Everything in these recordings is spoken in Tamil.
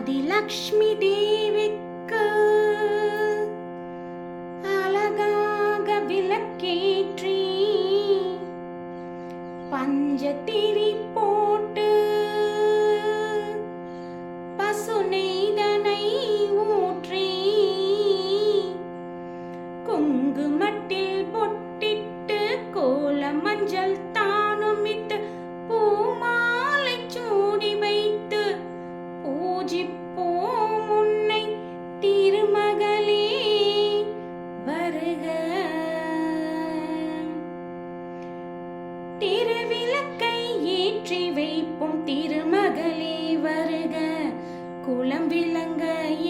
ஆதிலக்ஷ்மி தேவிக்கு அழகாக விளக்கேற்றி பஞ்சத்திரி போட்டு பசுநெய்தனை ஊற்றி குங்குமத்தில் பொட்டிட்டு கோல மஞ்சள் தானுமிட்டு பூமாலை சூடி வைத்து பூஜிப்போம் உன்னை திருமகளே வருக. திருவிளக்கை ஏற்றி வைப்போம் திருமகளே வருக. குலம் விளங்க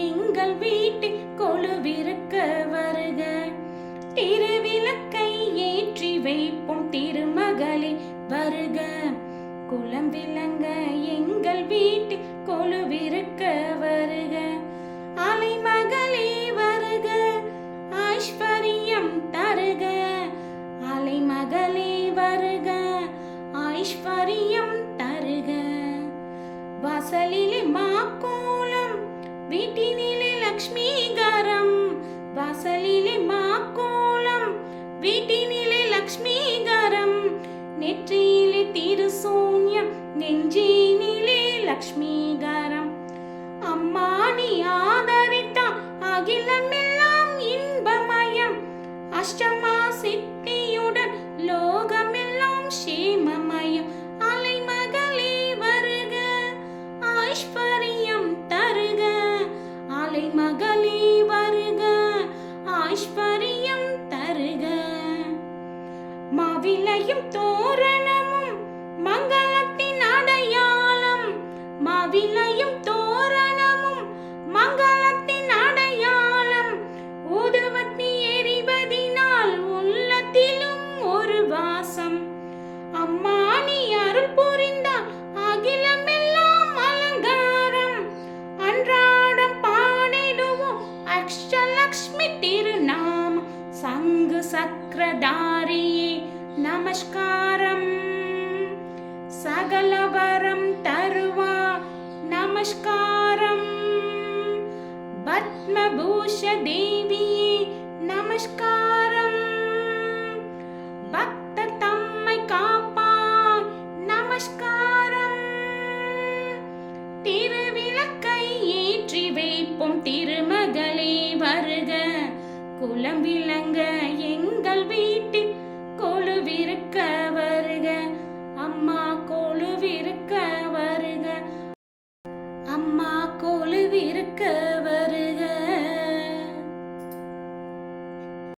எங்கள் வீட்டில் கொலுவிருக்க வருக. திருவிளக்கை ஏற்றி வைப்போம் திருமகளே வருக. குலம் விளங்க எங்கள் வீட்டில் கொலுவிருக்க வருக. அலைமகளே வருக, ஐஸ்வர்யம் தருக. அலைமகளே வருக, ஐஸ்வர்யம் தருக. வாசலிலே மாக்கோலம், வீட்டினிலே லக்ஷ்மிகரம். வாசலிலே மாக்கோலம், வீட்டினிலே லக்ஷ்மிகரம். நெற்றியிலே திருசூன்யம், நெஞ்சினிலே லக்ஷ்மிகரம். அம்மா நீ ஆதரித்தா அகிலமெல்லாம் இன்பமயம். அஷ்டமா சித்தியுடன் லோகமெல்லாம் சேமமயம். அலைமகளே வருக, ஐஸ்வர்யம் தருக. அலைமகளே வருக, ஐஸ்வர்யம் தருக. மாவிலையும் தோரணமும் மங்களத்தின் அடையாளம். மாவிலையும் தோரணமும் மங்களத்தின் அடையாளம். ஊதுவத்தி எரிவதினால் உள்ளத்திலும் ஒரு வாசம். அம்மா நீ அருள் புரிந்தால் அகிலமெல்லாம் அலங்காரம். அன்றாடம் பாடிடுவோம் அஷ்டலக்ஷ்மி திருநாமம். சங்கு சக்கரதாரியே நமஸ்காரம். சகலவரம் தருவா நமஸ்காரம். பத்மபூஷ தேவியே நமஸ்காரம். பக்தர் தம்மை காப்பாய் நமஸ்காரம். திருவிளக்கை ஏற்றி வைப்போம் திருமகளே வருக. குலம் விளங்க எங்கள் வீட்டில் கொலுவிருக்க வருக. அம்மா கொலுவிருக்க வருக. அம்மா கொலுவிருக்க வருக.